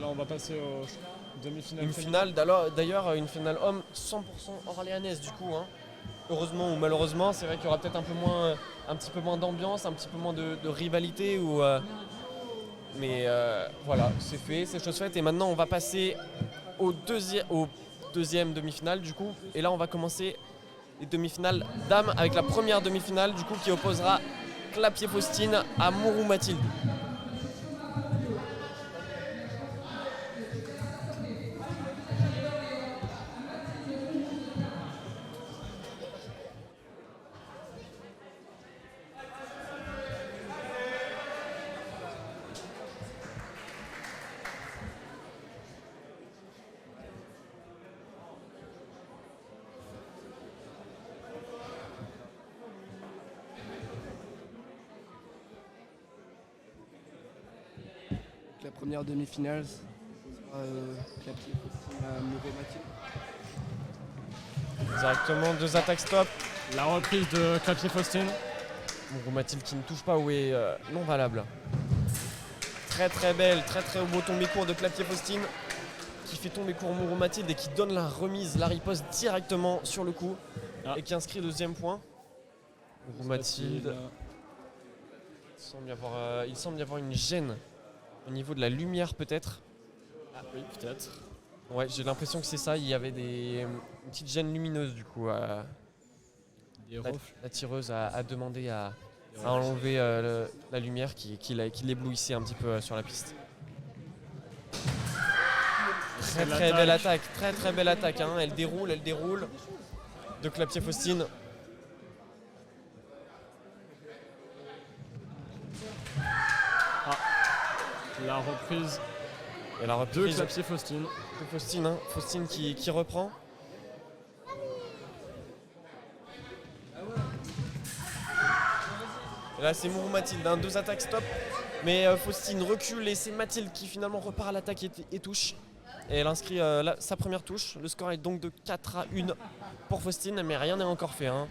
Là, on va passer aux demi-finales. Une finale, d'ailleurs, une finale homme 100% orléanaise du coup. Hein. Heureusement ou malheureusement, c'est vrai qu'il y aura peut-être un petit peu moins d'ambiance, un petit peu moins de rivalité. Mais voilà, c'est fait, c'est chose faite. Et maintenant, on va passer au deuxième demi-finale du coup. Et là, on va commencer les demi-finales dames avec la première demi-finale du coup qui opposera Clapier-Faustine à Mourou-Mathilde. La première demi-finale sera Clapier à Mourou-Mathilde. Exactement, 2 attaques stop. La reprise de Clapier-Faustine. Mourou-Mathilde qui ne touche pas ou est non valable. Très très belle, très très beau tombé court de Clapier-Faustine qui fait tomber court Mourou-Mathilde et qui donne la remise, la riposte directement sur le coup et qui inscrit le deuxième point. Mourou-Mathilde, il semble y avoir une gêne au niveau de la lumière peut-être. Ah oui, peut-être. Ouais, j'ai l'impression que c'est ça, il y avait une petite gêne lumineuse du coup. La tireuse a demandé à enlever la lumière qui l'éblouissait un petit peu sur la piste. Très très belle attaque, très très belle attaque. Hein. Elle déroule de Clapier-Faustine. La reprise Et la reprise de Clapier-Faustine. De Faustine, hein. Faustine qui reprend. Et là c'est Mourou-Mathilde, hein. 2 attaques stop. Mais Faustine recule et c'est Mathilde qui finalement repart à l'attaque et touche. Et elle inscrit sa première touche. Le score est donc de 4-1 pour Faustine, mais rien n'est encore fait. Hein.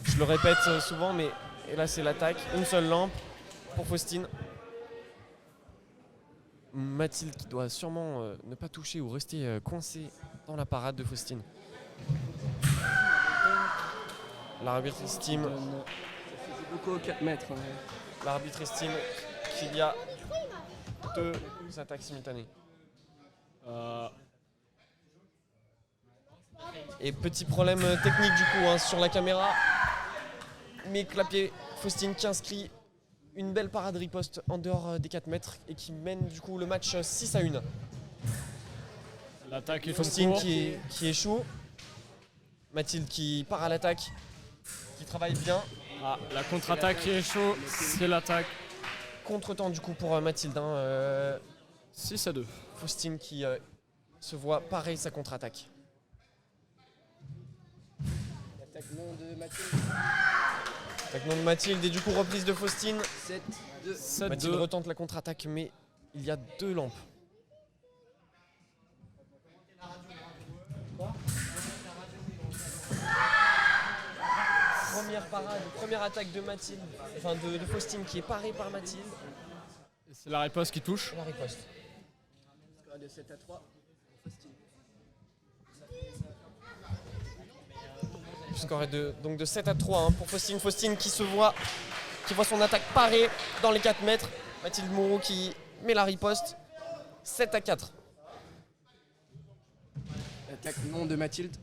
Je le répète souvent, mais et là c'est l'attaque. Une seule lampe pour Faustine. Mathilde qui doit sûrement ne pas toucher ou rester coincée dans la parade de Faustine. L'arbitre estime. Beaucoup 4 mètres. Hein. L'arbitre estime qu'il y a 2 attaques simultanées. Et petit problème technique du coup hein, sur la caméra. Mais Clapier-Faustine qui inscrit une belle parade riposte en dehors des 4 mètres et qui mène du coup le match 6-1. L'attaque est Faustine qui échoue. Mathilde qui part à l'attaque, qui travaille bien. Ah, la contre-attaque qui est chaud, c'est l'attaque. Contre-temps du coup pour Mathilde. Hein, 6-2. Faustine qui se voit parer sa contre-attaque. L'attaque non de Mathilde. Attaque non de Mathilde et du coup reprise de Faustine. 7-2. Mathilde retente la contre-attaque mais il y a 2 lampes. Première attaque de Mathilde, enfin de Faustine qui est parée par Mathilde. Et c'est la riposte qui touche. La riposte. Score de 7-3 pour Faustine. Le score est donc de 7-3 hein, pour Faustine. Faustine qui voit son attaque parée dans les 4 mètres. Mathilde Moreau qui met la riposte. 7-4. L'attaque non de Mathilde.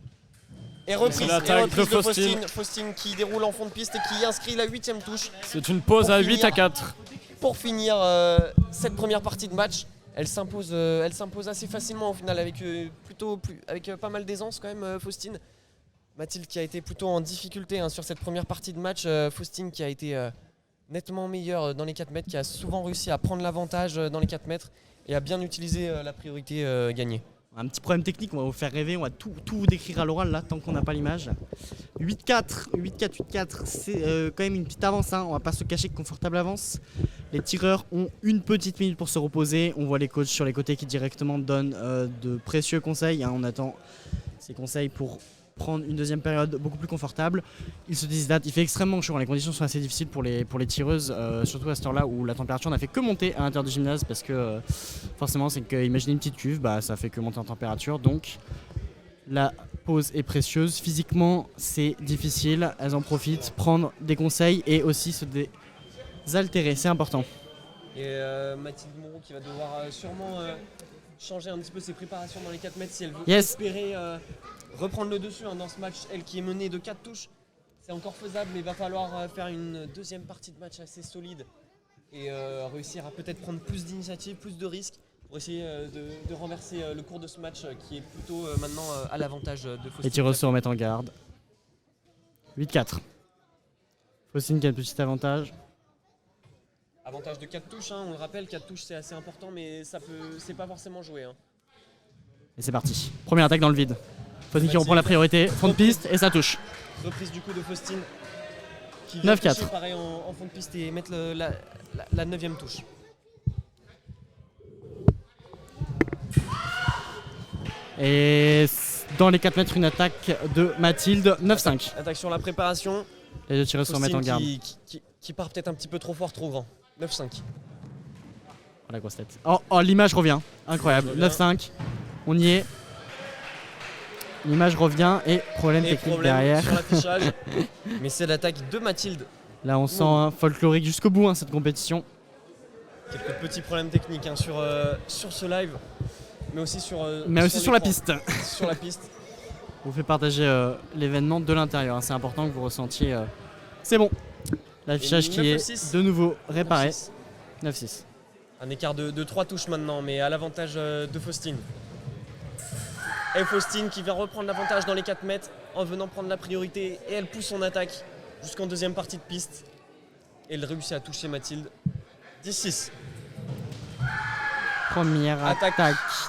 Et reprise de Faustine. Faustine qui déroule en fond de piste et qui inscrit la 8e touche. C'est une pause à 8-4. Pour finir cette première partie de match, elle s'impose assez facilement au final avec pas mal d'aisance quand même Faustine. Mathilde qui a été plutôt en difficulté hein, sur cette première partie de match. Faustine qui a été nettement meilleure dans les 4 mètres, qui a souvent réussi à prendre l'avantage dans les 4 mètres et à bien utiliser la priorité gagnée. Un petit problème technique, on va vous faire rêver, on va tout vous décrire à l'oral là, tant qu'on n'a pas l'image. 8-4, c'est quand même une petite avance, hein. On va pas se cacher, confortable avance. Les tireurs ont une petite minute pour se reposer, on voit les coachs sur les côtés qui directement donnent de précieux conseils, hein. On attend ces conseils pour prendre une deuxième période beaucoup plus confortable. Il se déshydrate, il fait extrêmement chaud, les conditions sont assez difficiles pour les tireuses, surtout à cette heure-là où la température n'a fait que monter à l'intérieur du gymnase parce que forcément c'est que imaginez une petite cuve, bah, ça fait que monter en température, donc la pause est précieuse. Physiquement c'est difficile, elles en profitent, prendre des conseils et aussi se désaltérer, c'est important. Et Mathilde Moreau qui va devoir sûrement changer un petit peu ses préparations dans les 4 mètres si elle veut espérer reprendre le dessus dans ce match. Elle qui est menée de 4 touches, c'est encore faisable, mais il va falloir faire une deuxième partie de match assez solide et réussir à peut-être prendre plus d'initiative, plus de risques pour essayer de renverser le cours de ce match qui est plutôt maintenant à l'avantage de Faustine. Les tireuses se remettent en garde. 8-4. Faustine qui a un petit avantage. Avantage de 4 touches, hein, on le rappelle, 4 touches c'est assez important, mais c'est pas forcément joué. Hein. Et c'est parti. Première attaque dans le vide. Faustine qui reprend la priorité, fond de piste et ça touche. Reprise du coup de Faustine qui vient 9-4. toucher pareil en fond de piste et mettre la 9ème touche. Et dans les 4 mètres, une attaque de Mathilde, 9-5. Attaque sur la préparation. Les deux tireuses se remettent en garde. Qui part peut-être un petit peu trop fort, trop grand. 9-5. Oh la grosse tête. Oh l'image revient. Incroyable. 9-5. On y est. L'image revient et problème technique derrière. Sur l'affichage. Mais c'est l'attaque de Mathilde. Là on sent un folklorique jusqu'au bout cette compétition. Quelques petits problèmes techniques sur ce live. Mais aussi sur la piste. Sur la piste. On vous fait partager l'événement de l'intérieur. C'est important que vous ressentiez. C'est bon. L'affichage qui est de nouveau réparé. 9-6. Un écart de 3 touches maintenant, mais à l'avantage de Faustine. Et Faustine qui vient reprendre l'avantage dans les 4 mètres en venant prendre la priorité. Et elle pousse son attaque jusqu'en deuxième partie de piste. Et elle réussit à toucher Mathilde. 10-6. Première attaque.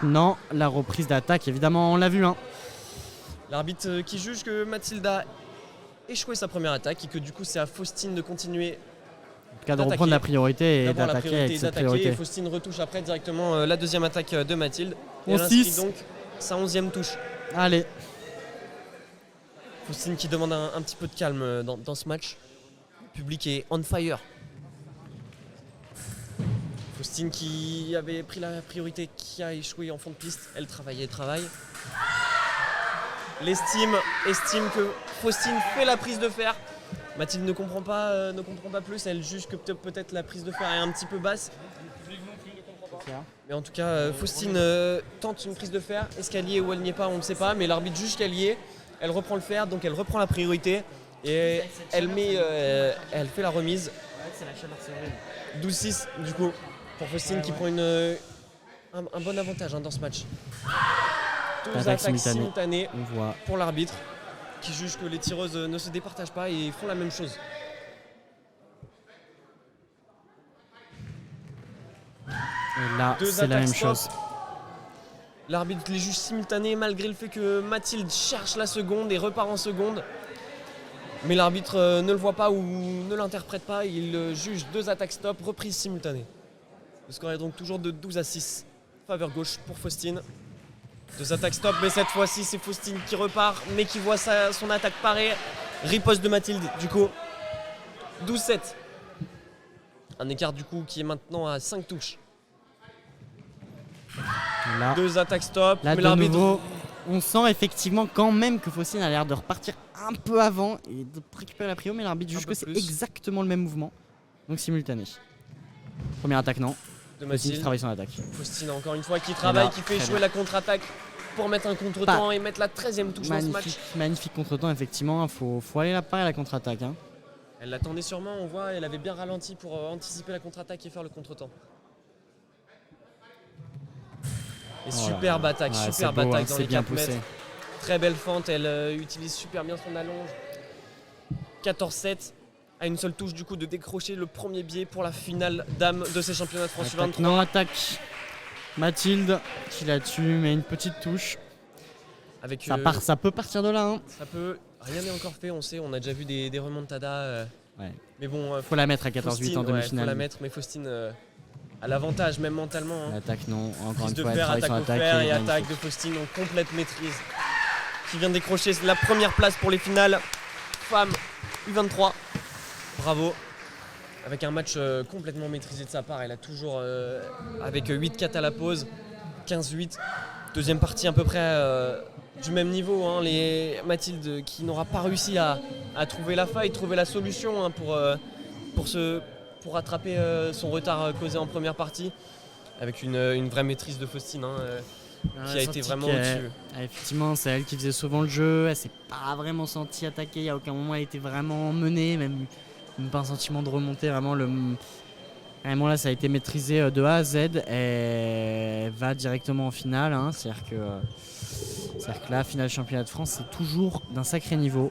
Non, la reprise d'attaque, évidemment, on l'a vu. L'arbitre qui juge que Mathilde a échoué sa première attaque et que du coup c'est à Faustine de continuer. En tout cas, de reprendre la priorité et d'attaquer avec cette priorité. Et Faustine retouche après directement la deuxième attaque de Mathilde. Et 11-6. elle inscrit donc sa 11e touche. Allez. Faustine qui demande un petit peu de calme dans ce match. Le public est on fire. Faustine qui avait pris la priorité, qui a échoué en fond de piste. Elle travaille. L'estime estime que Faustine fait la prise de fer. Mathilde ne comprend pas plus. Elle juge que peut-être la prise de fer est un petit peu basse. Mais en tout cas, Faustine tente une prise de fer. Est-ce qu'elle y est ou elle n'y est pas, on ne sait pas. Mais l'arbitre juge qu'elle y est. Elle reprend le fer, donc elle reprend la priorité. Et elle fait la remise. 12-6 du coup pour Faustine qui prend un bon avantage dans ce match. 12 attaques simultanées pour l'arbitre qui juge que les tireuses ne se départagent pas et font la même chose. Et là, c'est la même chose. L'arbitre les juge simultanés malgré le fait que Mathilde cherche la seconde et repart en seconde. Mais l'arbitre ne le voit pas ou ne l'interprète pas. Il juge 2 attaques stop, reprise simultanée. Le score est donc toujours de 12-6. Faveur gauche pour Faustine. 2 attaques stop, mais cette fois-ci c'est Faustine qui repart, mais qui voit son attaque parer. Riposte de Mathilde du coup. 12-7. Un écart du coup qui est maintenant à 5 touches. Là, 2 attaques stop, là, mais de l'arbitre... nouveau, on sent effectivement quand même que Faustine a l'air de repartir un peu avant et de récupérer la prio, mais l'arbitre juge que c'est exactement le même mouvement. Donc simultané. Première attaque, non. De Faustine qui travaille son attaque. Faustine encore une fois qui travaille, qui fait échouer la contre-attaque pour mettre un contre-temps et mettre la 13e touche dans ce match. Magnifique contre-temps, effectivement. Faut aller la parer à la contre-attaque. Elle l'attendait sûrement, on voit, elle avait bien ralenti pour anticiper la contre-attaque et faire le contre-temps. Et superbe attaque, superbe attaque dans les 4 mètres. Très belle fente, elle utilise super bien son allonge. 14-7. À une seule touche du coup de décrocher le premier biais pour la finale dame de ces championnats de France U23. Non, attaque Mathilde qui la tue, mais une petite touche. Avec, ça peut partir de là. Ça peut. Rien n'est encore fait, on sait, on a déjà vu des remontadas. Mais bon, faut la mettre à 14-8 en demi-finale. Faut la mettre, mais Faustine a l'avantage même mentalement. L'attaque non, encore une fois, elle travaille son attaque. Et attaque de Faustine en complète maîtrise. qui vient de décrocher la première place pour les finales femmes U23. Bravo. Avec un match complètement maîtrisé de sa part. Elle a toujours, avec 8-4 à la pause, 15-8. Deuxième partie à peu près du même niveau. Hein. Mathilde qui n'aura pas réussi à trouver la faille, trouver la solution hein, pour rattraper son retard causé en première partie. Avec une vraie maîtrise de Faustine hein, qui a été vraiment au-dessus. Effectivement, c'est elle qui faisait souvent le jeu. Elle s'est pas vraiment sentie attaquée. À aucun moment elle était vraiment menée, même pas un sentiment de remontée. Vraiment là, ça a été maîtrisé de A à Z. Elle va directement en finale. Hein. C'est-à-dire que la finale championnat de France, c'est toujours d'un sacré niveau.